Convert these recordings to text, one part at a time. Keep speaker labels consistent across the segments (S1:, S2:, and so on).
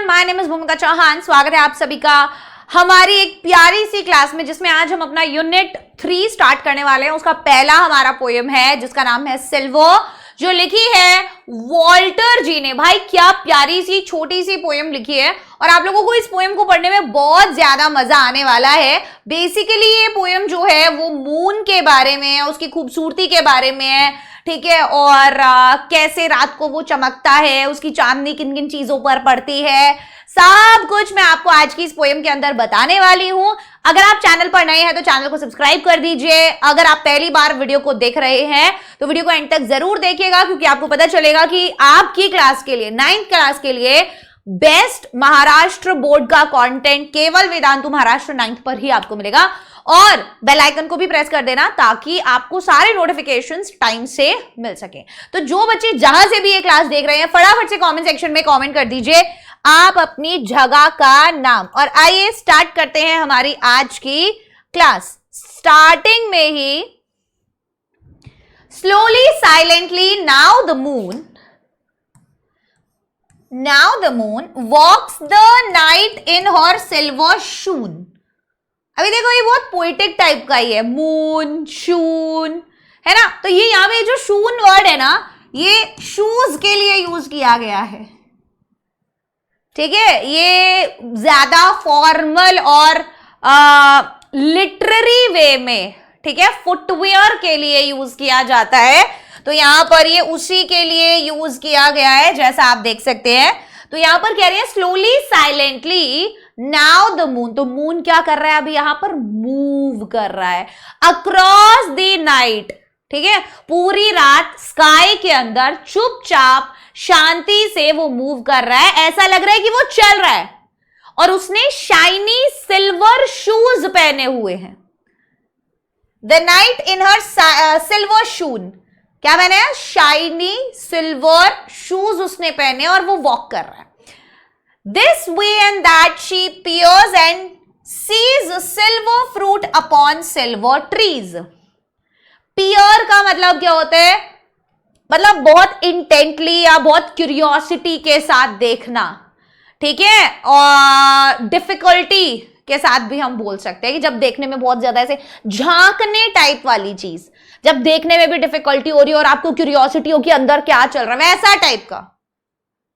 S1: My name is भूमिका चौहान। स्वागत है आप सभी का हमारी एक प्यारी सी क्लास में, जिसमें आज हम अपना यूनिट 3 स्टार्ट करने वाले हैं। उसका पहला हमारा पोएम है जिसका नाम है सिल्वर, जो लिखी है वॉल्टर जी ने। भाई क्या प्यारी सी छोटी सी पोएम लिखी है और आप लोगों को इस पोएम को पढ़ने में बहुत ज्यादा मजा आने वाला है। बेसिकली ये पोएम जो है वो मून के बारे में है, उसकी खूबसूरती के बारे में है, ठीक है, और कैसे रात को वो चमकता है, उसकी चांदनी किन किन चीजों पर पड़ती है, सब कुछ मैं आपको आज की इस पोएम के अंदर बताने वाली हूं। अगर आप चैनल पर नए हैं तो चैनल को सब्सक्राइब कर दीजिए। अगर आप पहली बार वीडियो को देख रहे हैं तो वीडियो को एंड तक जरूर देखिएगा, क्योंकि आपको पता चलेगा कि आपकी क्लास के लिए, 9th क्लास के लिए बेस्ट महाराष्ट्र बोर्ड का कंटेंट केवल वेदांतु महाराष्ट्र 9th पर ही आपको मिलेगा। और बेल आइकन को भी प्रेस कर देना ताकि आपको सारे नोटिफिकेशंस टाइम से मिल सके। तो जो बच्चे जहां से भी ये क्लास देख रहे हैं, फटाफट से कमेंट सेक्शन में कमेंट कर दीजिए आप अपनी जगह का नाम। और आइए स्टार्ट करते हैं हमारी आज की क्लास। स्टार्टिंग में ही slowly silently now the moon walks the night in her silver shoon. अभी देखो ये बहुत पोएटिक टाइप का ही है, मून शून, है ना। तो ये यहां पे जो शून वर्ड है ना, ये शूज के लिए यूज किया गया है, ठीक है। ये ज्यादा फॉर्मल और लिटरेरी वे में, ठीक है, फुटवेयर के लिए यूज किया जाता है। तो यहां पर ये उसी के लिए यूज किया गया है, जैसा आप देख सकते हैं। तो यहां पर कह रही है slowly silently now the moon. तो मून क्या कर रहा है अभी यहां पर? मूव कर रहा है अक्रॉस द नाइट, ठीक है, पूरी रात स्काई के अंदर चुपचाप शांति से वो मूव कर रहा है। ऐसा लग रहा है कि वो चल रहा है और उसने शाइनी सिल्वर शूज पहने हुए हैं। The night in her silver shoon, क्या पहने हैं? शाइनी सिल्वर शूज उसने पहने और वो वॉक कर रहा है। This way and that she peers and sees silver fruit upon silver trees. Peer का मतलब क्या होता है? मतलब बहुत इंटेंटली या बहुत क्यूरियोसिटी के साथ देखना, ठीक है। और डिफिकल्टी के साथ भी हम बोल सकते हैं कि जब देखने में बहुत ज्यादा ऐसे झांकने टाइप वाली चीज, जब देखने में भी डिफिकल्टी हो रही है और आपको क्यूरियोसिटी हो कि अंदर क्या चल रहा है, वैसा टाइप का,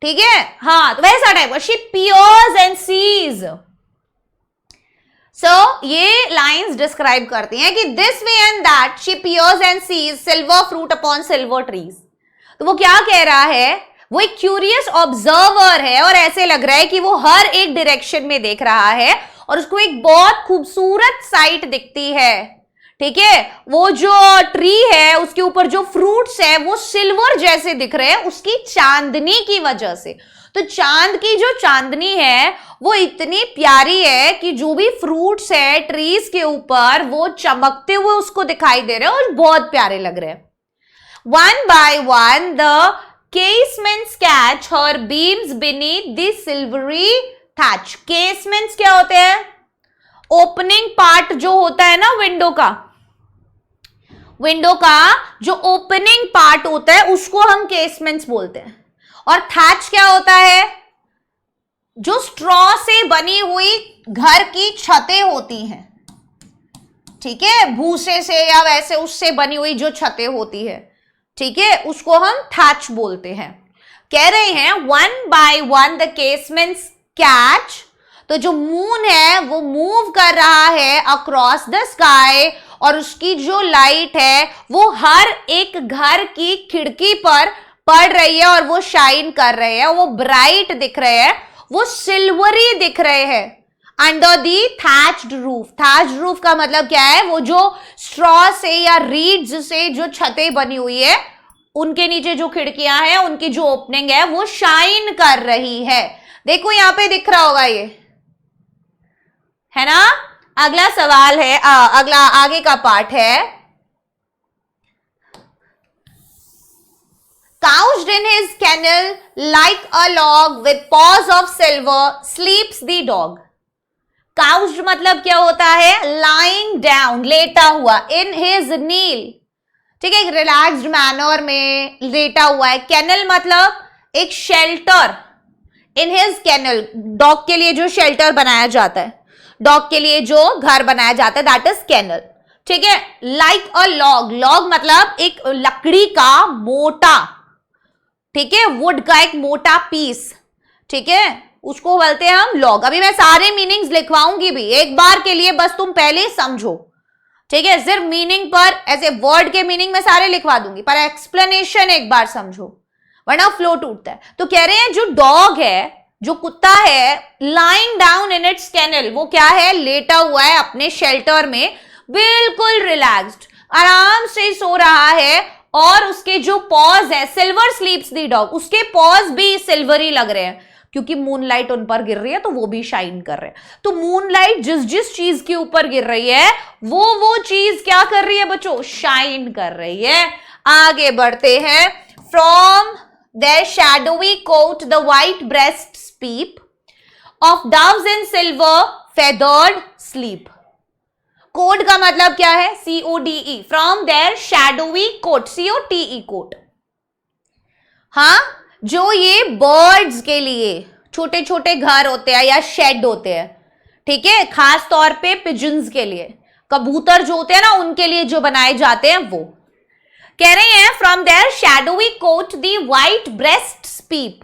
S1: ठीक है। हाँ, तो वैसा टाइप का she peers and sees. So ये लाइंस डिस्क्राइब करती हैं कि this way and that she peers and sees silver fruit upon silver trees. तो वो क्या कह रहा है? वो एक क्यूरियस ऑब्जर्वर है और ऐसे लग रहा है कि वो हर एक डायरेक्शन में देख रहा है और उसको एक बहुत खूबसूरत साइट दिखती है, ठीक है। वो जो ट्री है उसके ऊपर जो फ्रूट्स है वो सिल्वर जैसे दिख रहे हैं उसकी चांदनी की वजह से। तो चांद की जो चांदनी है वो इतनी प्यारी है कि जो भी फ्रूट्स है ट्रीज के ऊपर वो चमकते हुए उसको दिखाई दे रहे हैं और बहुत प्यारे लग रहे हैं। One by one the casements catch her beams beneath the silvery thatch। casements क्या होते हैं? ओपनिंग पार्ट जो होता है ना विंडो का जो ओपनिंग पार्ट होता है उसको हम केसमेंट्स बोलते हैं। और थैच क्या होता है? जो स्ट्रॉ से बनी हुई घर की छतें होती हैं, ठीक है, भूसे से या वैसे उससे बनी हुई जो छतें होती है, ठीक है, उसको हम थैच बोलते हैं। कह रहे हैं one by one the casements catch. तो जो मून है वो मूव कर रहा है अक्रॉस द स्काई और उसकी जो लाइट है वो हर एक घर की खिड़की पर पड़ रही है और वो शाइन कर रहे हैं, वो ब्राइट दिख रहे हैं, वो सिल्वरी दिख रहे हैं under the thatched roof. Thatched roof का मतलब क्या है? वो जो स्ट्रॉ से या रीड्स से जो छतें बनी हुई है उनके नीचे जो खिड़कियां हैं उनकी जो ओपनिंग है वो शाइन कर रही है। देखो यहां पे दिख रहा होगा, ये है ना। अगला सवाल है, अगला आगे का पार्ट है, couched in his kennel like a log with paws of silver sleeps the dog। couched मतलब क्या होता है? lying down, लेटा हुआ, in his kneel, ठीक है, एक रिलैक्स्ड मैनर में लेटा हुआ है। kennel मतलब एक shelter, in his kennel, dog के लिए जो शेल्टर बनाया जाता है, डॉग के लिए जो घर बनाया जाता है, दैट इज केनल, ठीक है। लाइक अ लॉग, लॉग मतलब एक लकड़ी का मोटा, ठीक है, वुड का एक मोटा पीस, ठीक है, उसको बोलते हैं हम लॉग। अभी मैं सारे मीनिंग्स लिखवाऊंगी भी एक बार के लिए, बस तुम पहले समझो, ठीक है। सिर्फ मीनिंग पर, ऐसे वर्ड के मीनिंग में सारे लिखवा दूंगी, पर एक्सप्लेनेशन एक बार समझो वरना फ्लो टूटता है। तो कह रहे हैं जो डॉग है, जो कुत्ता है, lying down in its kennel, वो क्या है, लेटा हुआ है अपने शेल्टर में, बिल्कुल रिलैक्स्ड, आराम से सो रहा है, और उसके जो पॉज है, सिल्वर स्लीप्स द डॉग, उसके पॉज भी सिल्वरी लग रहे हैं क्योंकि मूनलाइट उन पर गिर रही है, तो वो भी शाइन कर रहे हैं। तो मूनलाइट जिस जिस चीज के ऊपर गिर रही है, वो चीज क्या कर रही है बच्चों, शाइन कर रही है। आगे बढ़ते हैं। From their shadowy coat the white breasts peep, of doves in silver feathered sleep. Cote का मतलब क्या है, CODE, from their shadowy coat, COTE cote. हाँ, जो ये बर्ड्स के लिए छोटे छोटे घर होते हैं या शेड होते हैं, ठीक है, खास तौर पे पिजन्स के लिए, कबूतर जो होते हैं ना, उनके लिए जो बनाए जाते हैं, वो कह रहे हैं from their shadowy cote the white breast peep.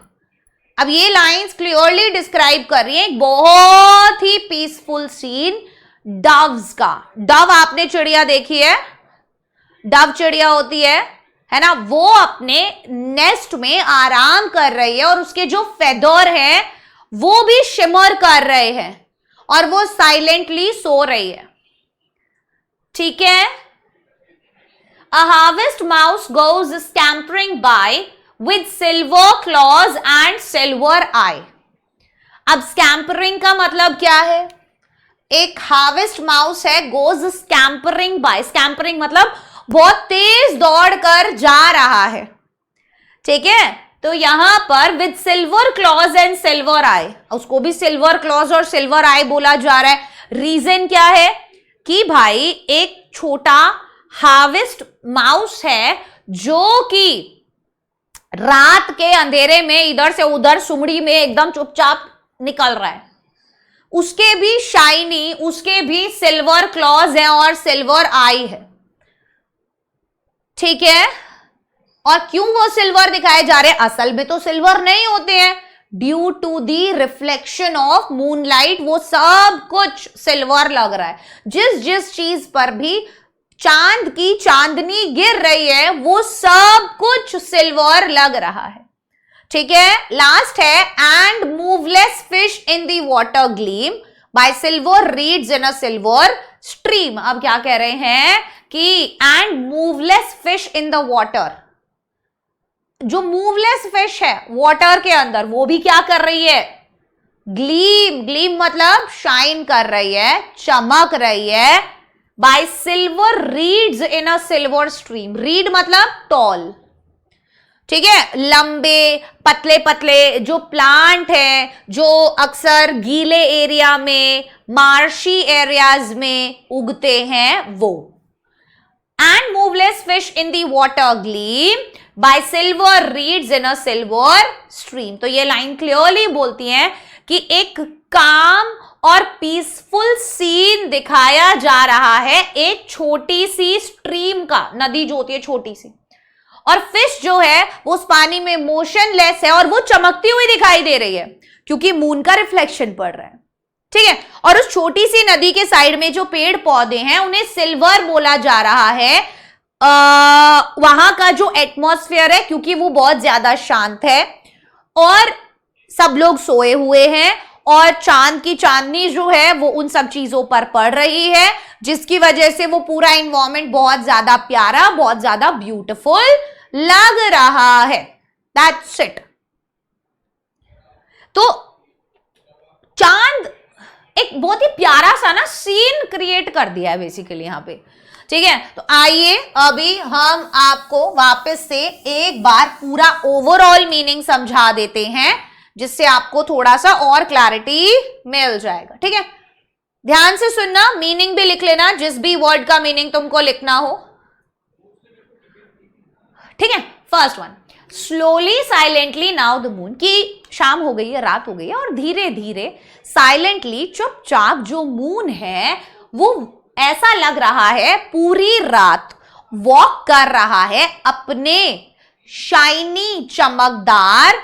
S1: अब ये लाइंस क्लियरली डिस्क्राइब कर रही है एक बहुत ही पीसफुल सीन डव्स का। डव आपने चिड़िया देखी है, डव चिड़िया होती है ना, वो अपने नेस्ट में आराम कर रही है और उसके जो फेदर है वो भी शिमर कर रहे हैं और वो साइलेंटली सो रही है, ठीक है। A harvest mouse goes scampering by with silver claws and silver eye. अब scampering का मतलब क्या है, एक हार्वेस्ट माउस है, goes scampering by, scampering मतलब बहुत तेज दौड़कर जा रहा है, ठीक है। तो यहां पर with silver claws and silver eye, उसको भी silver claws और silver eye बोला जा रहा है। रीजन क्या है कि भाई एक छोटा हार्वेस्ट माउस है जो कि रात के अंधेरे में इधर से उधर सुमड़ी में एकदम चुपचाप निकल रहा है, उसके भी शाइनी, उसके भी सिल्वर क्लॉज है और सिल्वर आई है, ठीक है। और क्यों वो सिल्वर दिखाए जा रहे हैं, असल में तो सिल्वर नहीं होते हैं, due to the reflection of moonlight वो सब कुछ सिल्वर लग रहा है। जिस जिस चीज पर भी चांद की चांदनी गिर रही है वो सब कुछ सिल्वर लग रहा है, ठीक है। लास्ट है, and moveless fish in the water gleam bye silver reads in a silver stream. अब क्या कह रहे हैं कि and moveless fish in the water, जो मूवलेस फिश है वाटर के अंदर वो भी क्या कर रही है, ग्लीम, ग्लीम मतलब शाइन कर रही है, चमक रही है, bye silver reads in a silver stream. Read मतलब टॉल, ठीक है, लंबे पतले पतले जो प्लांट है जो अक्सर गीले एरिया में, मार्शी एरियाज में उगते हैं वो। And moveless fish in the water gleam bye silver reads in a silver stream. तो ये लाइन क्लियरली बोलती है कि एक काम और पीसफुल सीन दिखाया जा रहा है एक छोटी सी स्ट्रीम का, नदी जो होती है छोटी सी, और फिश जो है वो उस पानी में मोशनलेस है और वो चमकती हुई दिखाई दे रही है क्योंकि मून का रिफ्लेक्शन पड़ रहा है, ठीक है। और उस छोटी सी नदी के साइड में जो पेड़ पौधे हैं उन्हें सिल्वर बोला जा रहा है। वहां का जो एटमॉस्फेयर है क्योंकि वो बहुत ज्यादा शांत है और सब लोग सोए हुए हैं और चांद की चांदनी जो है वो उन सब चीजों पर पड़ रही है, जिसकी वजह से वो पूरा इन्वायरमेंट बहुत ज्यादा प्यारा, बहुत ज्यादा ब्यूटीफुल लग रहा है। That's it. तो चांद एक बहुत ही प्यारा सा ना सीन क्रिएट कर दिया है बेसिकली यहां पे, ठीक है। तो आइए अभी हम आपको वापस से एक बार पूरा ओवरऑल मीनिंग समझा देते हैं जिससे आपको थोड़ा सा और क्लैरिटी मिल जाएगा, ठीक है। ध्यान से सुनना, मीनिंग भी लिख लेना, जिस भी वर्ड का मीनिंग तुमको लिखना हो, ठीक है। First one, slowly silently now the moon, कि शाम हो गई है, रात हो गई है, और धीरे धीरे साइलेंटली चुपचाप जो मून है वो ऐसा लग रहा है पूरी रात वॉक कर रहा है अपने शाइनी चमकदार,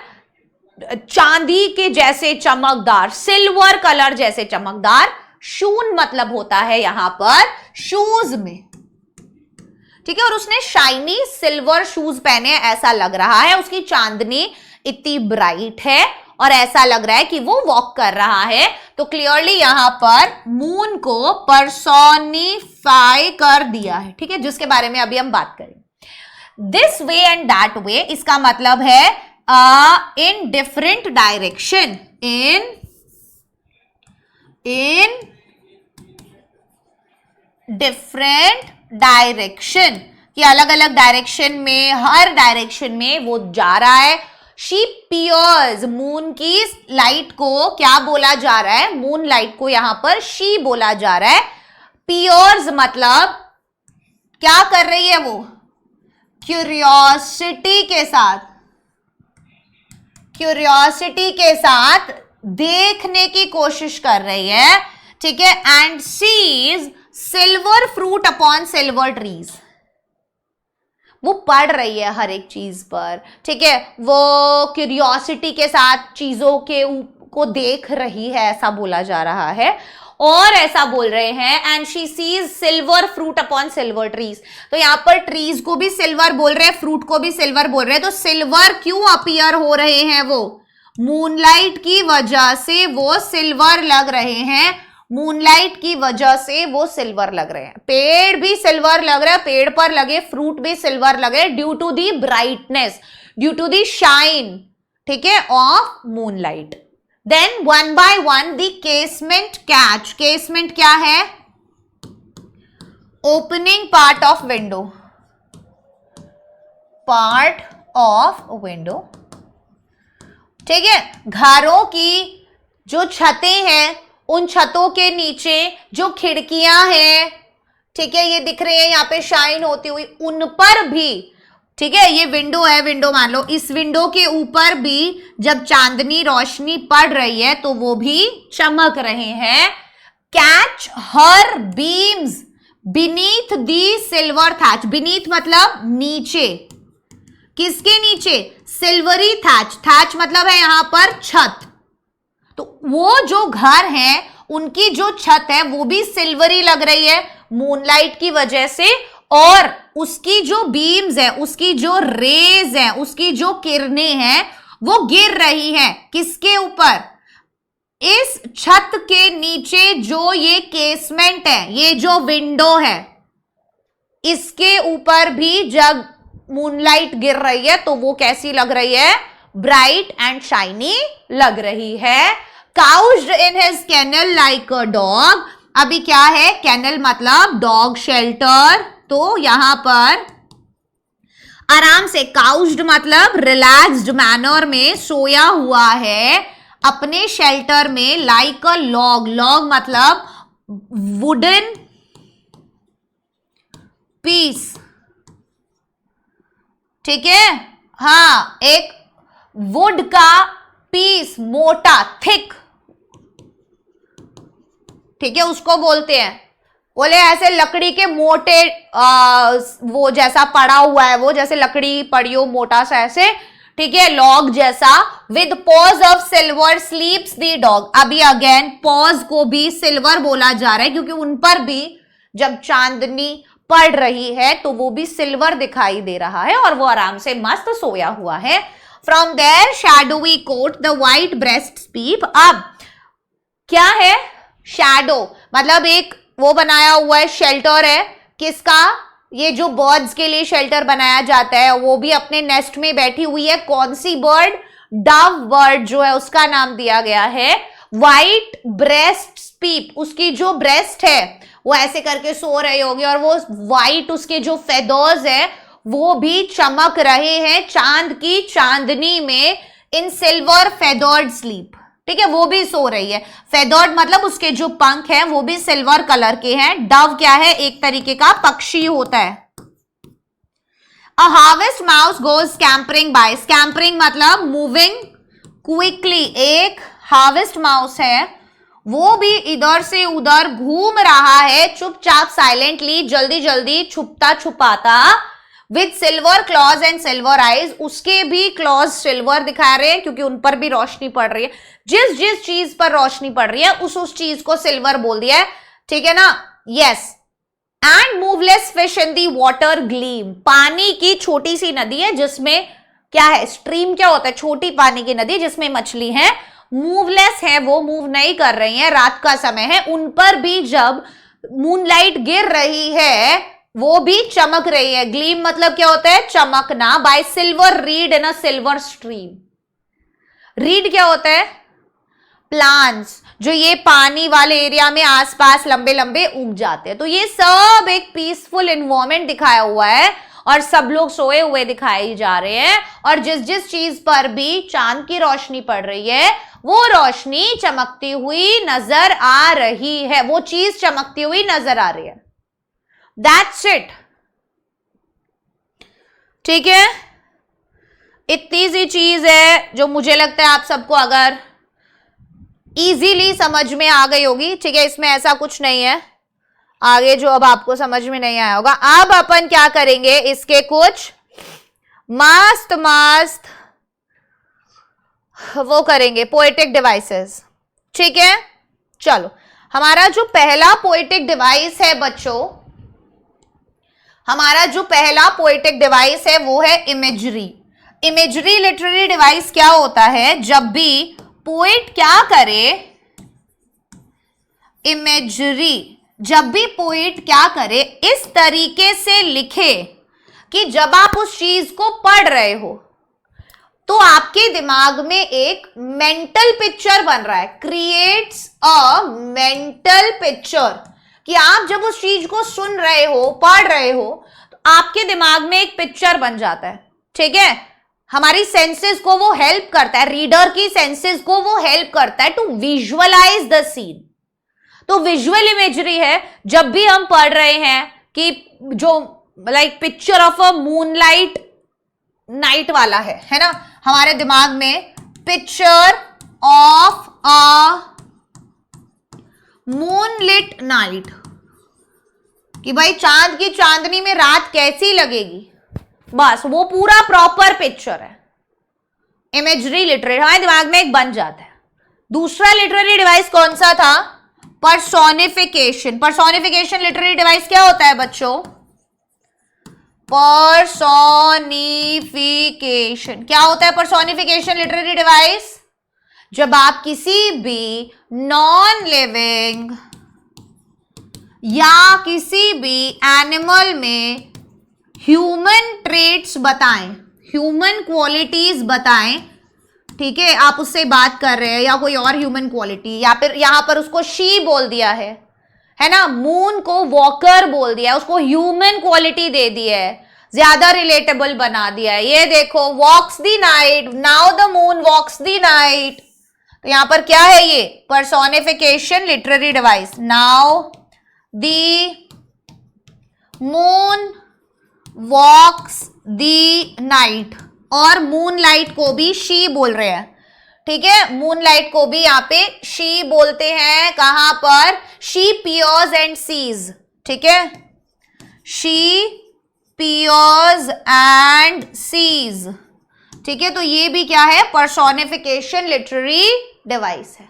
S1: चांदी के जैसे चमकदार, सिल्वर कलर जैसे चमकदार शून मतलब होता है यहां पर शूज में, ठीक है। और उसने शाइनी सिल्वर शूज पहने, ऐसा लग रहा है उसकी चांदनी इतनी ब्राइट है और ऐसा लग रहा है कि वो वॉक कर रहा है। तो क्लियरली यहां पर मून को पर्सोनिफाई कर दिया है, ठीक है, जिसके बारे में अभी हम बात करें। This way and that way, इसका मतलब है in different direction, in different direction, कि अलग अलग डायरेक्शन में, हर डायरेक्शन में वो जा रहा है। शी पियर्स, मून की लाइट को क्या बोला जा रहा है, मून लाइट को यहां पर शी बोला जा रहा है। पियर्स मतलब क्या कर रही है वो, क्यूरियोसिटी के साथ देखने की कोशिश कर रही है, ठीक है। And sees silver fruit upon silver trees, वो पढ़ रही है हर एक चीज पर, ठीक है, वो क्यूरियोसिटी के साथ चीजों को देख रही है, ऐसा बोला जा रहा है। और ऐसा बोल रहे हैं and she sees silver fruit upon silver trees, तो यहां पर ट्रीज को भी सिल्वर बोल रहे हैं, फ्रूट को भी सिल्वर बोल रहे हैं। तो सिल्वर क्यों अपीयर हो रहे हैं, वो मूनलाइट की वजह से वो सिल्वर लग रहे हैं, मूनलाइट की वजह से वो सिल्वर लग रहे हैं। पेड़ भी सिल्वर लग रहा है, पेड़ पर लगे फ्रूट भी सिल्वर लगे, due to the brightness, due to the shine, ठीक है, of moonlight. Then one by one the casement catch, casement क्या है, opening part of window, part of window, ठीक है। घरों की जो छतें हैं, उन छतों के नीचे जो खिड़कियां हैं, ठीक है, ये दिख रही है यहाँ पे शाइन होती हुई, उन पर भी, ठीक है, ये विंडो है, विंडो मान लो, इस विंडो के ऊपर भी जब चांदनी रोशनी पड़ रही है तो वो भी चमक रहे हैं। कैच हर बीम्स बीनीथ दी सिल्वर थैच, बीनीथ मतलब नीचे, किसके नीचे, सिल्वरी थैच, थैच मतलब है यहां पर छत, तो वो जो घर है उनकी जो छत है वो भी सिल्वरी लग रही है मूनलाइट की वजह से, और उसकी जो बीम्स है, उसकी जो रेज है, उसकी जो किरणें हैं वो गिर रही हैं किसके ऊपर, इस छत के नीचे जो ये केसमेंट है, ये जो विंडो है, इसके ऊपर भी जब मूनलाइट गिर रही है तो वो कैसी लग रही है, ब्राइट एंड शाइनी लग रही है। Couched in his kennel like a dog, अभी क्या है, केनल मतलब डॉग शेल्टर, तो यहां पर आराम से, काउच्ड मतलब रिलैक्स्ड मैनर में सोया हुआ है अपने शेल्टर में, लाइक अ लॉग, लॉग मतलब वुडन पीस, ठीक है, हाँ, एक वुड का पीस, मोटा, थिक, ठीक है, उसको बोलते हैं, बोले ऐसे लकड़ी के मोटे वो जैसा पड़ा हुआ है, वो जैसे लकड़ी पड़ी हो मोटा सा ऐसे, ठीक है, लॉग जैसा। With pause of silver स्लीप्स the dog, अभी अगेन पॉज को भी सिल्वर बोला जा रहा है क्योंकि उन पर भी जब चांदनी पड़ रही है तो वो भी सिल्वर दिखाई दे रहा है और वो आराम से मस्त सोया हुआ है। From their shadowy cote the white breast peep, अब क्या है, शैडो मतलब एक वो बनाया हुआ है, शेल्टर है, किसका, ये जो बर्ड्स के लिए शेल्टर बनाया जाता है, वो भी अपने नेस्ट में बैठी हुई है, कौन सी बर्ड, डव बर्ड जो है उसका नाम दिया गया है। व्हाइट ब्रेस्ट स्पीप, उसकी जो ब्रेस्ट है वो ऐसे करके सो रही होगी और वो व्हाइट उसके जो फेदर्स है वो भी चमक रहे हैं चांद की चांदनी में, इन सिल्वर फेदर्ड स्लीप, ठीक है, वो भी सो रही है। फेदर्ड मतलब उसके जो पंख हैं वो भी सिल्वर कलर के हैं। डव क्या है, एक तरीके का पक्षी होता है। अ हार्वेस्ट माउस गोज स्कैम्परिंग बाय, स्कैम्परिंग मतलब मूविंग क्विकली, एक हार्वेस्ट माउस है वो भी इधर से उधर घूम रहा है चुपचाप, साइलेंटली, जल्दी जल्दी, छुपता छुपाता, with silver claws and silver eyes, उसके भी क्लॉज सिल्वर दिखा रहे हैं क्योंकि उन पर भी रोशनी पड़ रही है, जिस जिस चीज पर रोशनी पड़ रही है उस चीज को सिल्वर बोल दिया है, ठीक है ना, yes. And moveless fish in the water gleam, पानी की छोटी सी नदी है जिसमें क्या है, स्ट्रीम क्या होता है, छोटी पानी की नदी जिसमें मछली है, मूवलेस है, वो मूव नहीं कर रही है, रात का समय है, उन पर भी जब मूनलाइट गिर रही है वो भी चमक रही है। ग्लीम मतलब क्या होता है, चमकना, by silver reeds in a silver stream. Reed क्या होता है, प्लांट्स, जो ये पानी वाले एरिया में आसपास लंबे लंबे उग जाते हैं। तो ये सब एक पीसफुल एनवायरनमेंट दिखाया हुआ है और सब लोग सोए हुए दिखाए जा रहे हैं, और जिस जिस चीज पर भी चांद की रोशनी पड़ रही है वो रोशनी चमकती हुई नजर आ रही है, वो चीज चमकती हुई नजर आ रही है। दैट्स इट, ठीक है। इतनी सी चीज है जो मुझे लगता है आप सबको अगर इजीली समझ में आ गई होगी, ठीक है, इसमें ऐसा कुछ नहीं है आगे जो अब आपको समझ में नहीं आया होगा। अब अपन क्या करेंगे, इसके कुछ मस्त मस्त वो करेंगे पोएटिक डिवाइसेस, ठीक है। चलो, हमारा जो पहला पोएटिक डिवाइस है बच्चों, हमारा जो पहला पोएटिक डिवाइस है वो है इमेजरी। इमेजरी लिटरेरी डिवाइस क्या होता है, जब भी पोएट क्या करे, इमेजरी, जब भी पोएट क्या करे, इस तरीके से लिखे कि जब आप उस चीज को पढ़ रहे हो तो आपके दिमाग में एक मेंटल पिक्चर बन रहा है, क्रिएट्स अ मेंटल पिक्चर, कि आप जब उस चीज को सुन रहे हो, पढ़ रहे हो, तो आपके दिमाग में एक पिक्चर बन जाता है, ठीक है। हमारी सेंसेस को वो हेल्प करता है, रीडर की सेंसेस को वो हेल्प करता है टू विजुअलाइज द सीन। तो विजुअल इमेजरी है, जब भी हम पढ़ रहे हैं कि जो like picture of a moonlight night वाला है ना, हमारे दिमाग में picture of a moonlit night, कि भाई चांद की चांदनी में रात कैसी लगेगी, बस वो पूरा प्रॉपर पिक्चर है, इमेजरी लिटरेरी हमारे दिमाग में एक बन जाता है। दूसरा लिटरेरी डिवाइस कौन सा था, पर्सोनिफिकेशन। पर्सोनिफिकेशन लिटरेरी डिवाइस क्या होता है बच्चों, पर्सोनिफिकेशन क्या होता है, पर्सोनिफिकेशन लिटरेरी डिवाइस, जब आप किसी भी नॉन लिविंग या किसी भी एनिमल में ह्यूमन ट्रेट्स बताएं, ह्यूमन क्वालिटीज बताएं, ठीक है, आप उससे बात कर रहे हैं या कोई और ह्यूमन क्वालिटी, या फिर यहां पर उसको शी बोल दिया है ना, मून को वॉकर बोल दिया है, उसको ह्यूमन क्वालिटी दे दी है, ज्यादा रिलेटेबल बना दिया है। ये देखो, walks the night, now the moon walks the night, तो यहां पर क्या है, ये personification literary device, now the moon walks the night, और मून लाइट को भी शी बोल रहे हैं, ठीक है, मून लाइट को भी यहाँ पे शी बोलते हैं, कहां पर, शी पियर्स एंड सीज, ठीक है, शी पियर्स एंड सीज, ठीक है। तो ये भी क्या है, पर्सोनिफिकेशन लिटरेरी डिवाइस है।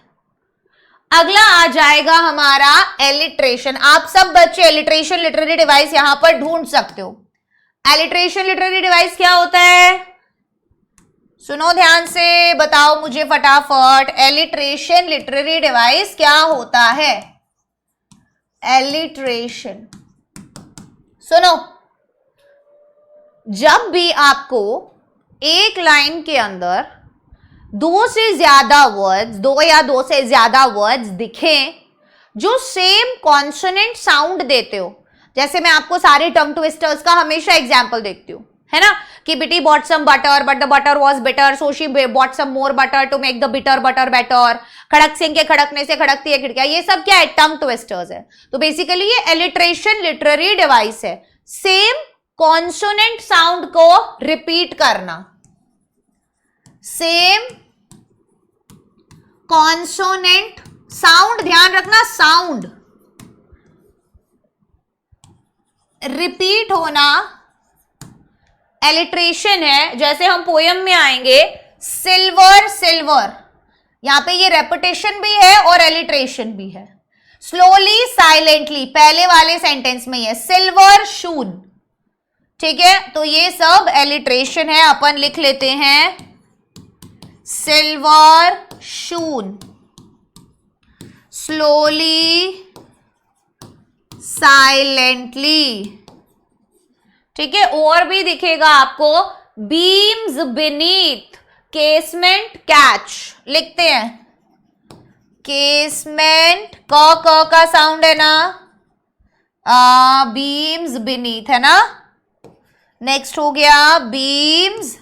S1: अगला आ जाएगा हमारा एलिट्रेशन। आप सब बच्चे एलिट्रेशन लिटरेरी डिवाइस यहां पर ढूंढ सकते हो। एलिट्रेशन लिटरेरी डिवाइस क्या होता है, सुनो ध्यान से, बताओ मुझे फटाफट, एलिट्रेशन लिटरेरी डिवाइस क्या होता है। एलिट्रेशन, सुनो, जब भी आपको एक लाइन के अंदर दो से ज्यादा वर्ड्स, दो या दो से ज्यादा वर्ड्स दिखें जो सेम कॉन्सोनेंट साउंड देते हो, जैसे मैं आपको सारे टंग ट्विस्टर्स का हमेशा एग्जांपल देखती हूँ, है ना, कि Betty bought some butter but the butter was bitter, so she bought some more butter to make the bitter butter better, Khadak Singh के खड़कने से खड़कती है खिड़कियां, ये सब क्या है, टंग ट्विस्टर्स है। तो बेसिकली ये एलिट्रेशन लिटरेरी डिवाइस है, सेम कॉन्सोनेंट साउंड को रिपीट करना, सेम कॉन्सोनेंट साउंड, ध्यान रखना साउंड रिपीट होना एलिट्रेशन है। जैसे हम पोयम में आएंगे, सिल्वर सिल्वर, यहां पे ये रेपिटेशन भी है और एलिट्रेशन भी है। स्लोली साइलेंटली पहले वाले सेंटेंस में ये सिल्वर शून, ठीक है, तो ये सब एलिट्रेशन है। अपन लिख लेते हैं सिल्वर शून, स्लोली साइलेंटली, ठीक है। और भी दिखेगा आपको, बीम्स बीनीथ, केसमेंट कैच, लिखते हैं केसमेंट, क का साउंड है ना, बीम्स बीनीथ है ना। नेक्स्ट हो गया बीम्स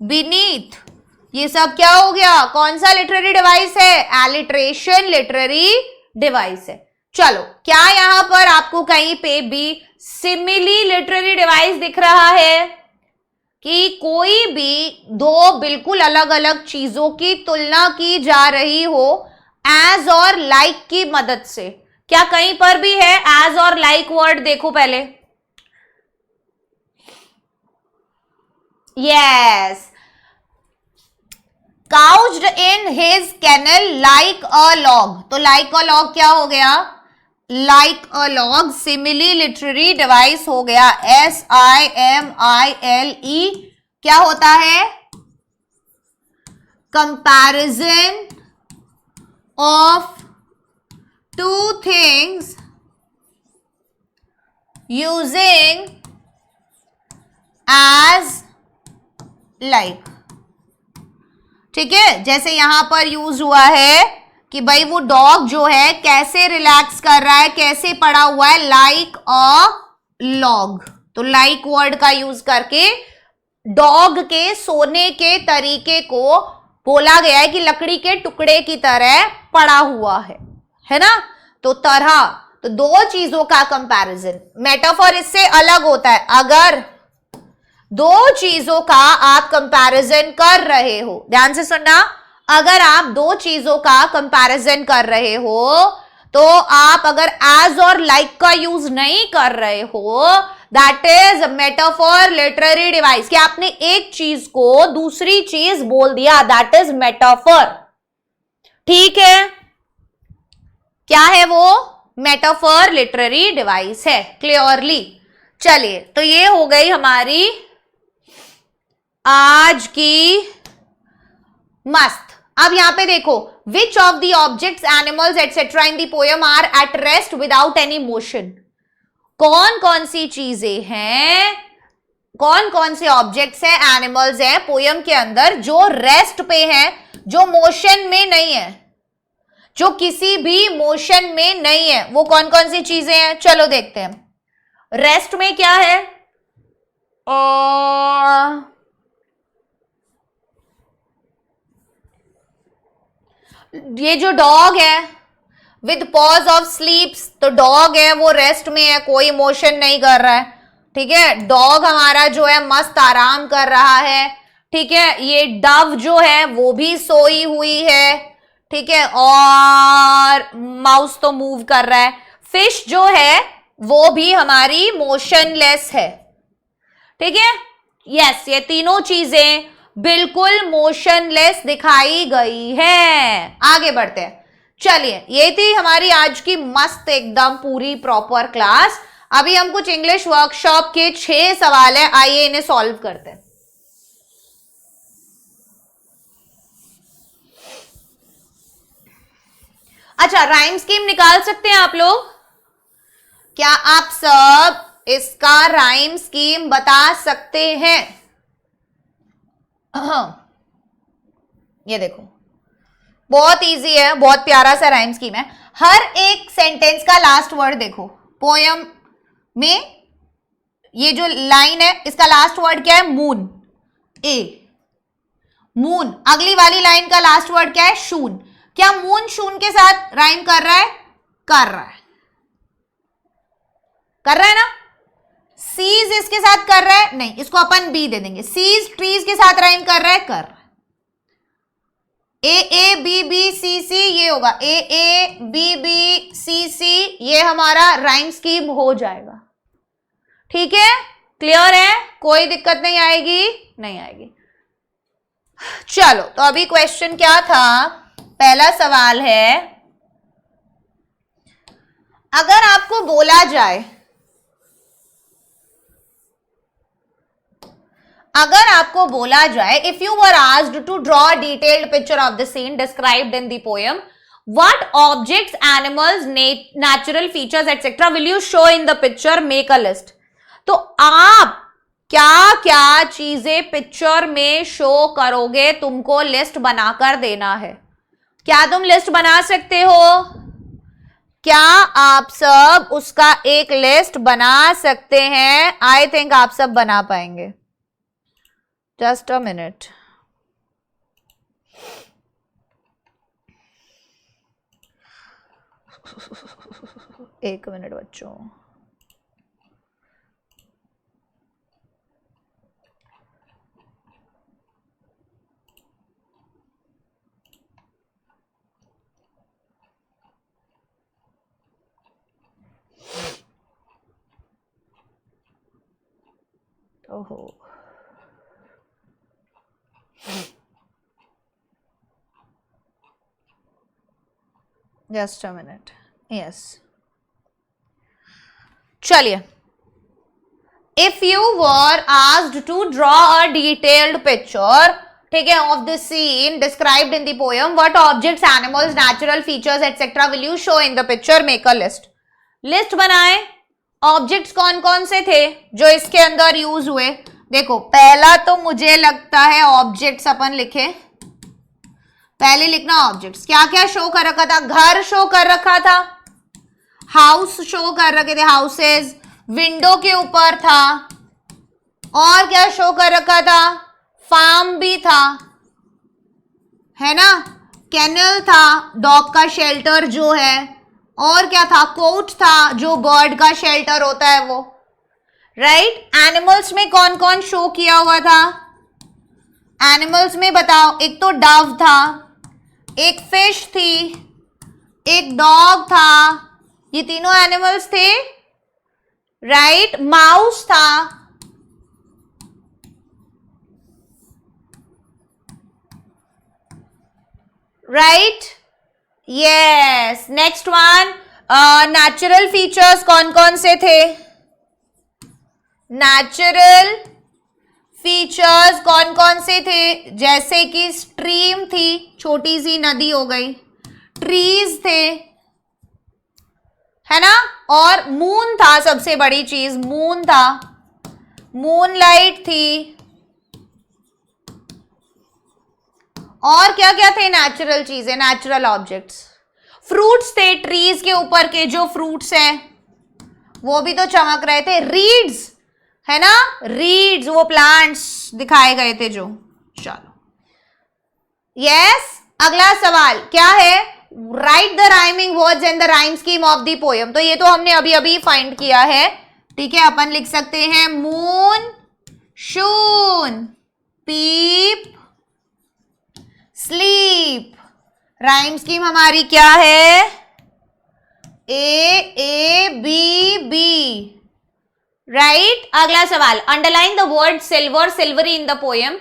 S1: बीनीथ, ये सब क्या हो गया, कौन सा लिटरेरी डिवाइस है, एलिट्रेशन लिटरेरी डिवाइस है। चलो, क्या यहां पर आपको कहीं पे भी सिमिली लिटरेरी डिवाइस दिख रहा है कि कोई भी दो बिल्कुल अलग अलग चीजों की तुलना की जा रही हो एज और लाइक की मदद से? क्या कहीं पर भी है एज और लाइक वर्ड? देखो पहले, yes, couched in his kennel like a log, तो लाइक अ लॉग क्या हो गया, like a log simile literary device हो गया, SIMILE, क्या होता है, comparison of two things using as like, ठीक है। जैसे यहां पर यूज हुआ है कि भाई वो डॉग जो है कैसे रिलैक्स कर रहा है, कैसे पड़ा हुआ है, लाइक अ लॉग, तो लाइक वर्ड का यूज करके डॉग के सोने के तरीके को बोला गया है कि लकड़ी के टुकड़े की तरह पड़ा हुआ है ना। तो तरह, तो दो चीजों का कंपैरिजन, मेटाफर इससे अलग होता है। अगर दो चीजों का आप कंपैरिजन कर रहे हो, ध्यान से सुनना, अगर आप दो चीजों का कंपैरिजन कर रहे हो, तो आप अगर एज और लाइक का यूज नहीं कर रहे हो, that is metaphor literary device, कि आपने एक चीज को दूसरी चीज बोल दिया, दैट इज मेटाफर, ठीक है। क्या है वो, मेटाफर लिटरेरी डिवाइस है, क्लियरली। चलिए, तो ये हो गई हमारी आज की मस्त। अब यहां पे देखो, which of the objects, animals etcetera in the poem are at rest without any motion, कौन कौन सी चीजें हैं, कौन कौन से ऑब्जेक्ट्स हैं, एनिमल्स हैं पोयम के अंदर जो रेस्ट पे हैं, जो मोशन में नहीं है, जो किसी भी मोशन में नहीं है, वो कौन कौन सी चीजें हैं, चलो देखते हैं। रेस्ट में क्या है, ये जो डॉग है विद पॉज ऑफ स्लीप्स, तो डॉग है वो रेस्ट में है, कोई मोशन नहीं कर रहा है, ठीक है। डॉग हमारा जो है मस्त आराम कर रहा है, ठीक है। ये डव जो है वो भी सोई हुई है, ठीक है, और माउस तो मूव कर रहा है। फिश जो है वो भी हमारी मोशनलेस है, ठीक है। यस, ये तीनों चीजें बिल्कुल मोशनलेस दिखाई गई है। आगे बढ़ते हैं, चलिए, ये थी हमारी आज की मस्त एकदम पूरी प्रॉपर क्लास। अभी हम कुछ इंग्लिश वर्कशॉप के 6 सवाल है, आइए इन्हें सॉल्व करते हैं। अच्छा, राइम स्कीम निकाल सकते हैं आप लोग? क्या आप सब इसका राइम स्कीम बता सकते हैं? ये देखो, बहुत इजी है, बहुत प्यारा सा राइम स्कीम है। हर एक सेंटेंस का लास्ट वर्ड देखो, पोयम में ये जो लाइन है इसका लास्ट वर्ड क्या है, मून, ए, मून। अगली वाली लाइन का लास्ट वर्ड क्या है, शून। क्या मून शून के साथ राइम कर रहा है? कर रहा है, कर रहा है ना। सीज इसके साथ कर रहा है, नहीं, इसको अपन बी दे देंगे। सीज ट्रीज के साथ राइम कर रहा है, कर रहा है। ए बी बी सी सी ये होगा, ए बी बी सी सी, ये हमारा राइम स्कीम हो जाएगा। ठीक है, क्लियर है, कोई दिक्कत नहीं आएगी, नहीं आएगी। चलो, तो अभी क्वेश्चन क्या था? पहला सवाल है, अगर आपको बोला जाए, if you were asked to draw a detailed picture of the scene described in the poem, what objects, animals, natural features etcetera will you show in the picture, make a list. तो आप क्या क्या चीजें picture में show करोगे, तुमको list बनाकर देना है। क्या तुम लिस्ट बना सकते हो? क्या आप सब उसका एक लिस्ट बना सकते हैं? आई थिंक आप सब बना पाएंगे। जस्ट अ मिनट, एक मिनट बच्चों। ओहो, जस्ट अ मिनट, यस, चलिए। If you were asked to draw a detailed picture, ठीक है, of the scene described in the poem, what objects, animals, natural features etcetera will you show in the picture, make a list. List बनाए। Objects कौन कौन से थे जो इसके अंदर यूज हुए? देखो, पहला तो मुझे लगता है ऑब्जेक्ट्स अपन लिखे, पहले लिखना ऑब्जेक्ट्स। क्या क्या शो कर रखा था? घर शो कर रखा था, हाउस शो कर रखे थे, हाउसेस, विंडो के ऊपर था, और क्या शो कर रखा था? फार्म भी था, है ना, कैनल था, डॉग का शेल्टर जो है, और क्या था? कोट था, जो बर्ड का शेल्टर होता है वो, राइट। एनिमल्स में कौन कौन शो किया हुआ था? एनिमल्स में बताओ, एक तो डव था, एक फिश थी, एक डॉग था, ये तीनों एनिमल्स थे, राइट। माउस था, right, yes. Next one, natural features कौन कौन से थे? नेचुरल फीचर्स कौन कौन से थे? जैसे कि स्ट्रीम थी, छोटी सी नदी हो गई, ट्रीज थे, है ना, और मून था, सबसे बड़ी चीज मून था, मूनलाइट थी, और क्या क्या थे? नेचुरल चीजें, नेचुरल ऑब्जेक्ट्स। फ्रूट्स थे, ट्रीज के ऊपर के जो फ्रूट्स हैं वो भी तो चमक रहे थे। रीड्स, है ना, रीड्स, वो प्लांट्स दिखाए गए थे जो। चलो, यस। अगला सवाल क्या है? Right the rhyming words in the rhyme scheme of the poem. तो ये तो हमने अभी अभी फाइंड किया है, ठीक है। अपन लिख सकते हैं moon, shoon, peep, sleep. Rhyme scheme हमारी क्या है? A B B, right. अगला सवाल, underline the word silver, silvery in the poem,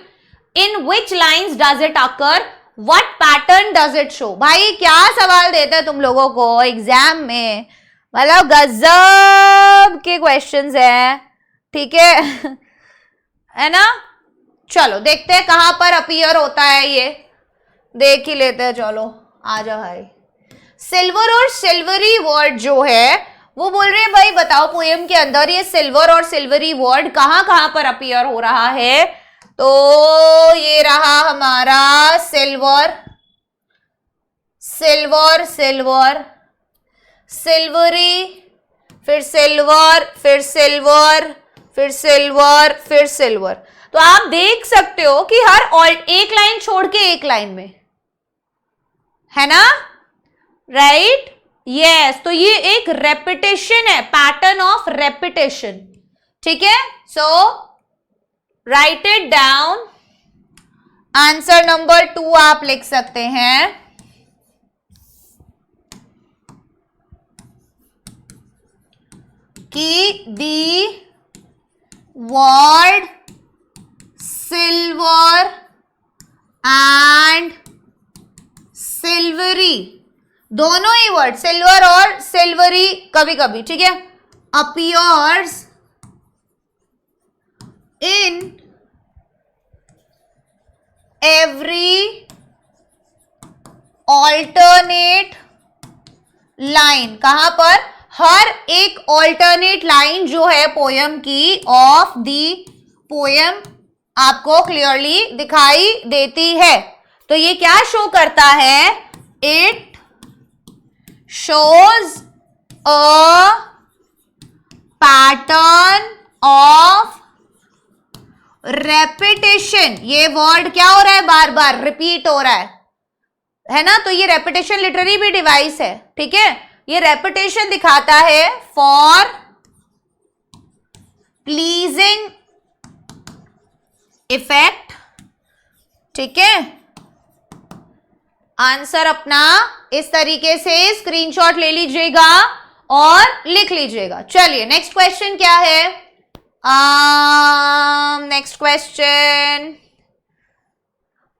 S1: in which lines does it occur, what pattern does it show. भाई क्या सवाल देते हैं तुम लोगों को एग्जाम में, मतलब गजब के क्वेश्चंस हैं, ठीक है ना। चलो देखते हैं कहां पर अपीयर होता है, ये देख ही लेते हैं। चलो आ जाओ भाई। सिल्वर और सिल्वरी वर्ड जो है वो बोल रहे हैं भाई बताओ पोएम के अंदर ये सिल्वर और सिल्वरी वर्ड कहां कहां पर अपीयर हो रहा है। तो ये रहा हमारा सिल्वर, सिल्वर, सिल्वर, सिल्वरी, फिर सिल्वर, फिर सिल्वर, फिर सिल्वर, फिर सिल्वर। तो आप देख सकते हो कि हर एक लाइन छोड़ के एक लाइन में है ना, राइट, यस। तो ये एक रेपिटेशन है, पैटर्न ऑफ रेपिटेशन, ठीक है, so write it down. Answer number 2 आप लिख सकते हैं कि the word silver and silvery, दोनों ही वर्ड सिल्वर और सिल्वरी कभी कभी, ठीक है, appears in every alternate line, कहां पर, हर एक ऑल्टरनेट लाइन जो है पोयम की ऑफ दी पोयम आपको क्लियरली दिखाई देती है। तो ये क्या शो करता है, it shows a pattern of repetition. ये वर्ड क्या हो रहा है, बार बार रिपीट हो रहा है ना, तो ये रेपिटेशन लिटरेरी भी डिवाइस है, ठीक है, ये रेपिटेशन दिखाता है फॉर प्लीजिंग इफेक्ट, ठीक है। आंसर अपना इस तरीके से स्क्रीनशॉट ले लीजिएगा और लिख लीजिएगा। चलिए नेक्स्ट क्वेश्चन क्या है, next question,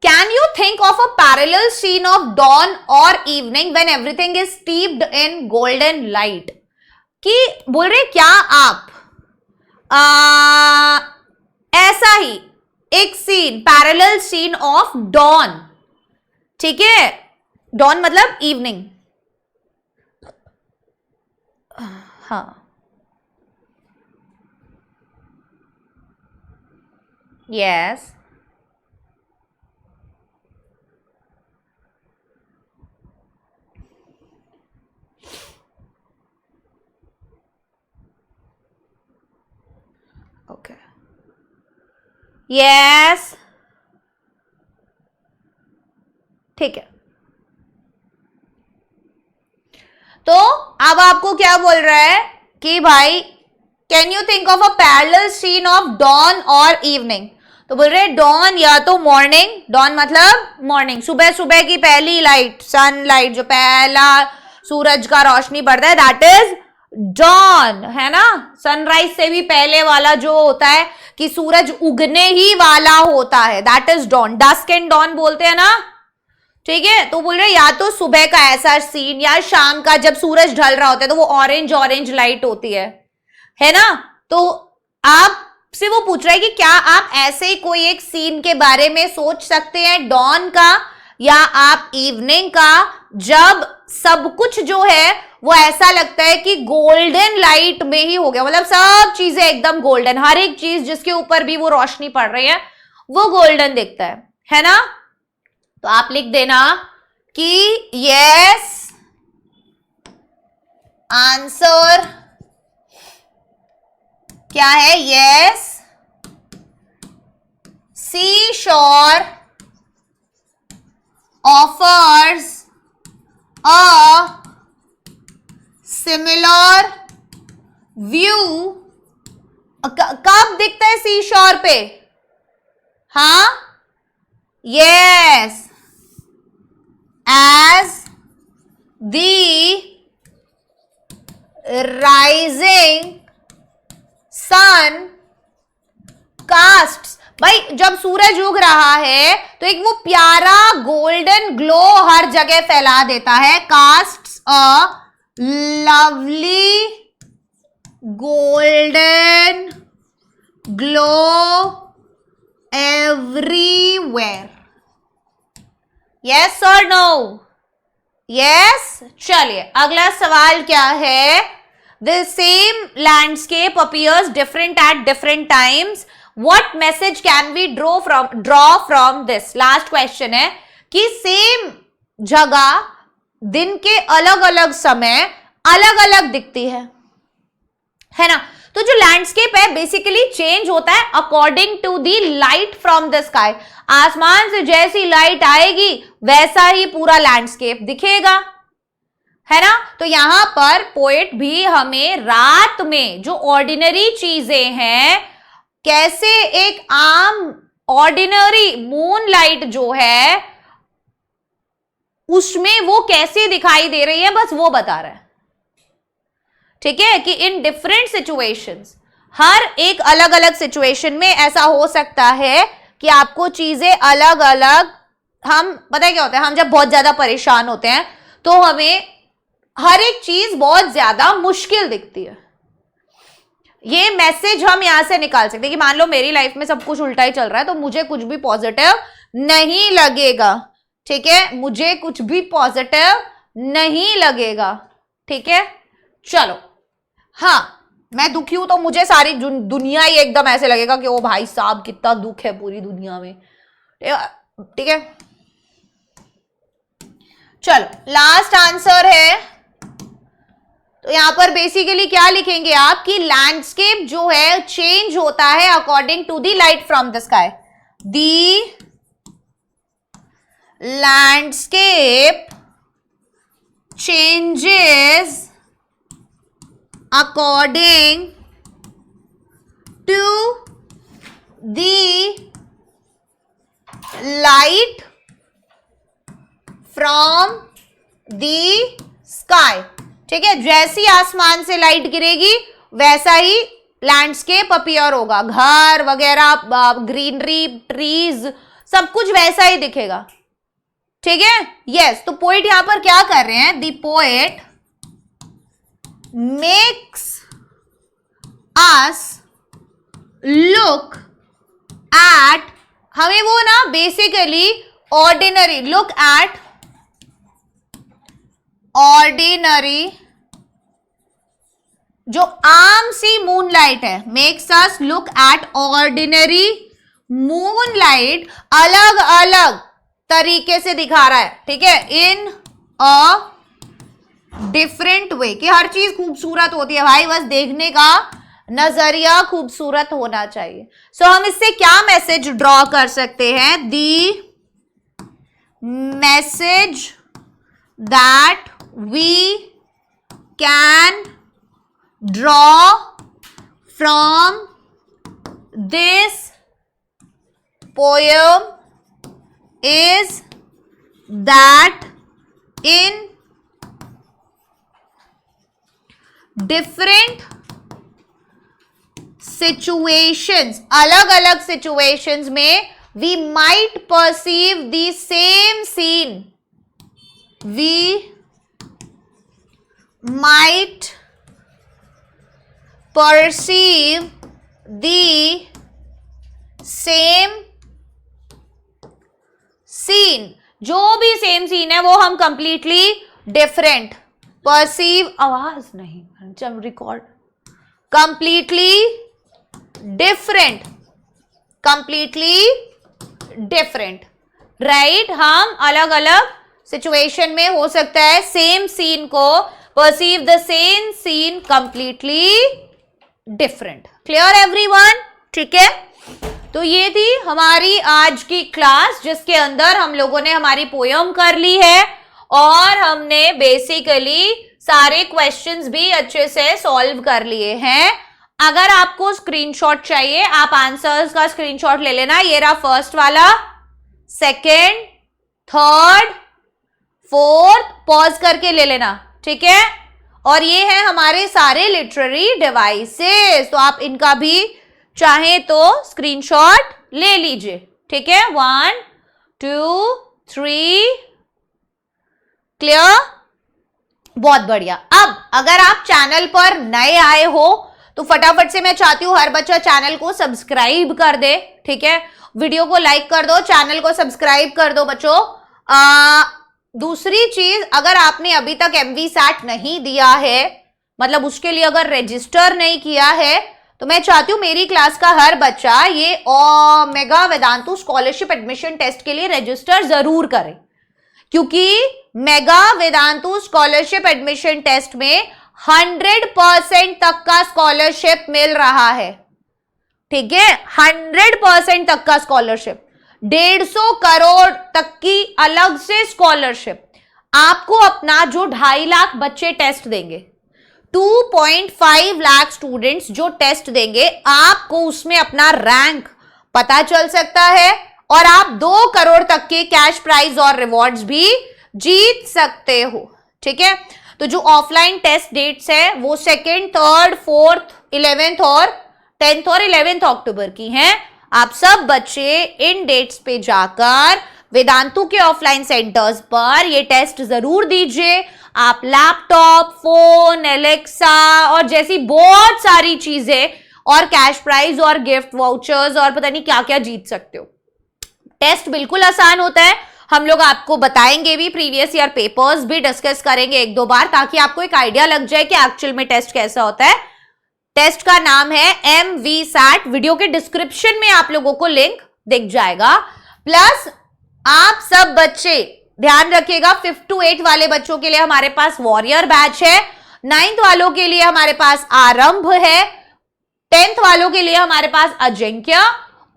S1: can you think of a parallel scene of dawn और evening when everything is steeped in golden light. कि बोल रहे क्या आप ऐसा ही एक scene, parallel scene of dawn, ठीक है, dawn मतलब इवनिंग, हाँ, यस, ओके, यस, ठीक है। तो अब आपको क्या बोल रहा है कि भाई can you think of a parallel scene of dawn और इवनिंग, तो बोल रहे dawn या तो मॉर्निंग, dawn मतलब मॉर्निंग, सुबह सुबह की पहली लाइट, सनलाइट, जो पहला सूरज का रोशनी पड़ता है, दैट इज dawn, है ना, सनराइज से भी पहले वाला जो होता है कि सूरज उगने ही वाला होता है, that is dawn, dusk and dawn बोलते हैं ना, ठीक है। तो बोल रहे या तो सुबह का ऐसा सीन या शाम का जब सूरज ढल रहा होता है तो वो ऑरेंज ऑरेंज लाइट होती है ना। तो आपसे वो पूछ रहा है कि क्या आप ऐसे कोई एक सीन के बारे में सोच सकते हैं dawn का या आप इवनिंग का, जब सब कुछ जो है वो ऐसा लगता है कि गोल्डन लाइट में ही हो गया, मतलब सब चीजें एकदम गोल्डन, हर एक चीज जिसके ऊपर भी वो रोशनी पड़ रही है वो गोल्डन दिखता है ना। तो आप लिख देना कि यस, आंसर क्या है, यस, सी शोर ऑफर्स अ सिमिलर व्यू। कब दिखता है सी शोर पे, हाँ, yes, as the rising sun casts, भाई जब सूरज उग रहा है तो एक वो प्यारा गोल्डन ग्लो हर जगह फैला देता है, casts a lovely golden glow everywhere, yes और नो, यस। चलिए अगला सवाल क्या है, the same landscape appears different at different times, what message can we draw from this. Last question है कि सेम जगह दिन के अलग अलग समय अलग अलग दिखती है ना। तो जो लैंडस्केप है बेसिकली चेंज होता है according to the light from the sky, आसमान से जैसी लाइट आएगी वैसा ही पूरा लैंडस्केप दिखेगा, है ना। तो यहां पर पोएट भी हमें रात में जो ऑर्डिनरी चीजें हैं, कैसे एक आम ऑर्डिनरी मूनलाइट जो है उसमें वो कैसे दिखाई दे रही है, बस वो बता रहा है। ठीक है, कि इन डिफरेंट सिचुएशंस, हर एक अलग अलग सिचुएशन में ऐसा हो सकता है कि आपको चीजें अलग अलग, हम पता है क्या होता है, हम जब बहुत ज्यादा परेशान होते हैं तो हमें हर एक चीज बहुत ज्यादा मुश्किल दिखती है। ये मैसेज हम यहां से निकाल सकते हैं कि मान लो मेरी लाइफ में सब कुछ उल्टा ही चल रहा है तो मुझे कुछ भी पॉजिटिव नहीं लगेगा। ठीक है, मुझे कुछ भी पॉजिटिव नहीं लगेगा। ठीक है, चलो, हाँ मैं दुखी हूं तो मुझे सारी दुनिया ही एकदम ऐसे लगेगा कि ओ भाई साहब कितना दुख है पूरी दुनिया में। ठीक है, चलो लास्ट आंसर है। तो यहां पर बेसिकली क्या लिखेंगे आप कि लैंडस्केप जो है चेंज होता है according to the light from the sky. The landscape changes according to the light from the sky। ठीक है, जैसी आसमान से लाइट गिरेगी वैसा ही लैंडस्केप अपीयर होगा, घर वगैरह, ग्रीनरी, ट्रीज, सब कुछ वैसा ही दिखेगा। ठीक है, यस। तो पोएट यहां पर क्या कर रहे हैं, the poet makes us look at, हमें वो ना basically ordinary, look at ordinary जो आम सी मूनलाइट है, makes us look at ordinary moonlight अलग अलग तरीके से दिखा रहा है। ठीक है, इन अ डिफरेंट वे, कि हर चीज खूबसूरत होती है भाई, बस देखने का नजरिया खूबसूरत होना चाहिए। सो हम इससे क्या मैसेज ड्रॉ कर सकते हैं, the message that we can draw from this poem is that in different situations, अलग अलग सिचुएशंस में we might perceive the same scene, we might perceive the same scene, जो भी सेम सीन है वो हम कंप्लीटली डिफरेंट परसीव, आवाज नहीं जब record, completely different, completely different, right. हम अलग अलग सिचुएशन में हो सकता है सेम सीन को perceive the same scene completely different. Clear everyone? ठीक है, तो ये थी हमारी आज की क्लास जिसके अंदर हम लोगों ने हमारी पोयम कर ली है और हमने बेसिकली सारे क्वेश्चंस भी अच्छे से सॉल्व कर लिए हैं। अगर आपको स्क्रीनशॉट चाहिए आप आंसर्स का स्क्रीनशॉट ले लेना, ये रहा फर्स्ट वाला, सेकंड, थर्ड, फोर्थ, पॉज करके ले लेना। ठीक है, और ये है हमारे सारे लिटरेरी डिवाइसेस, तो आप इनका भी चाहे तो स्क्रीनशॉट ले लीजिए। ठीक है, 1 2 3, क्लियर, बहुत बढ़िया। अब अगर आप चैनल पर नए आए हो तो फटाफट से मैं चाहती हूं हर बच्चा चैनल को सब्सक्राइब कर दे। ठीक है, वीडियो को लाइक कर दो, चैनल को सब्सक्राइब कर दो बच्चों। दूसरी चीज, अगर आपने अभी तक MVSAT नहीं दिया है, मतलब उसके लिए अगर रजिस्टर नहीं किया है, तो मैं चाहती हूं मेरी क्लास का हर बच्चा ये mega Vedantu scholarship admission test के लिए रजिस्टर जरूर करे, क्योंकि mega Vedantu scholarship admission test में 100% तक का स्कॉलरशिप मिल रहा है। ठीक है, 100% तक का स्कॉलरशिप, 150 करोड़ तक की अलग से स्कॉलरशिप। आपको अपना जो 2.5 लाख बच्चे टेस्ट देंगे, 2.5 लाख स्टूडेंट्स जो टेस्ट देंगे, आपको उसमें अपना रैंक पता चल सकता है और आप 2 करोड़ तक के कैश प्राइज और रिवॉर्ड्स भी जीत सकते हो। ठीक है, तो जो ऑफलाइन टेस्ट डेट्स है वो 2nd, 3rd, 4th, 11th और 10th और 11th अक्टूबर की हैं। आप सब बच्चे इन डेट्स पे जाकर वेदांतु के ऑफलाइन सेंटर्स पर ये टेस्ट जरूर दीजिए। आप लैपटॉप, फोन, एलेक्सा और जैसी बहुत सारी चीजें और कैश प्राइज और गिफ्ट वाउचर्स और पता नहीं क्या क्या जीत सकते हो। टेस्ट बिल्कुल आसान होता है, हम लोग आपको बताएंगे भी, प्रीवियस ईयर पेपर्स भी डिस्कस करेंगे 1-2 बार ताकि आपको एक आइडिया लग जाए कि एक्चुअल में टेस्ट कैसा होता है। टेस्ट का नाम है MVSAT, वीडियो के डिस्क्रिप्शन में आप लोगों को लिंक दिख जाएगा। प्लस आप सब बच्चे ध्यान रखिएगा, 5th to 8th वाले बच्चों के लिए हमारे पास वॉरियर बैच है, 9th वालों के लिए हमारे पास आरंभ है, 10th वालों के लिए हमारे पास अजिंक्य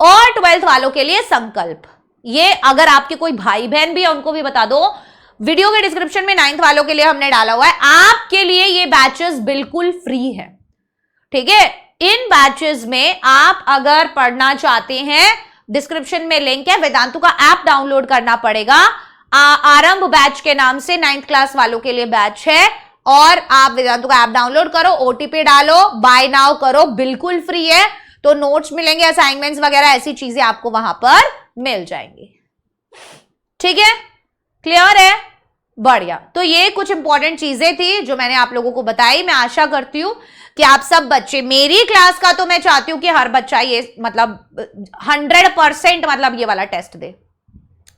S1: और 12th वालों के लिए संकल्प। ये अगर आपके कोई भाई बहन भी है उनको भी बता दो, वीडियो के डिस्क्रिप्शन में 9th वालों के लिए हमने डाला हुआ है, आपके लिए ये बैचेस बिल्कुल फ्री है। ठीक है, इन बैचेस में आप अगर पढ़ना चाहते हैं, डिस्क्रिप्शन में लिंक है, वेदांतु का ऐप डाउनलोड करना पड़ेगा। आरंभ बैच के नाम से 9th क्लास वालों के लिए बैच है और आप वेदांतु का ऐप डाउनलोड करो, OTP डालो, बाय नाउ करो, बिल्कुल फ्री है। तो नोट्स मिलेंगे, असाइनमेंट्स वगैरह ऐसी चीजें आपको वहां पर मिल जाएंगी। ठीक है, क्लियर है, बढ़िया। तो ये कुछ इंपॉर्टेंट चीजें थी जो मैंने आप लोगों को बताई। मैं आशा करती हूं कि आप सब बच्चे, मेरी क्लास का तो मैं चाहती हूं कि हर बच्चा ये मतलब 100% मतलब ये वाला टेस्ट दे।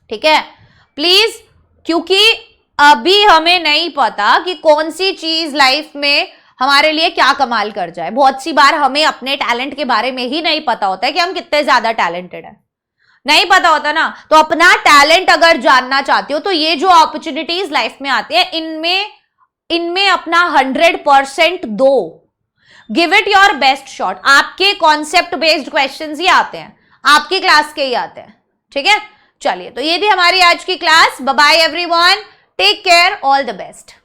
S1: ठीक है, प्लीज, क्योंकि अभी हमें नहीं पता कि कौन सी चीज लाइफ में हमारे लिए क्या कमाल कर जाए। बहुत सी बार हमें अपने टैलेंट के बारे में ही नहीं पता होता है कि हम कितने ज्यादा टैलेंटेड हैं, नहीं पता होता ना। तो अपना टैलेंट अगर जानना चाहते हो तो ये जो अपॉर्चुनिटीज लाइफ में आती है, इनमें अपना 100% दो, give it your best shot. आपके कॉन्सेप्ट बेस्ड क्वेश्चंस ही आते हैं, आपकी क्लास के ही आते हैं। ठीक है, चलिए, तो ये थी हमारी आज की class. Bye bye everyone, take care, all the best.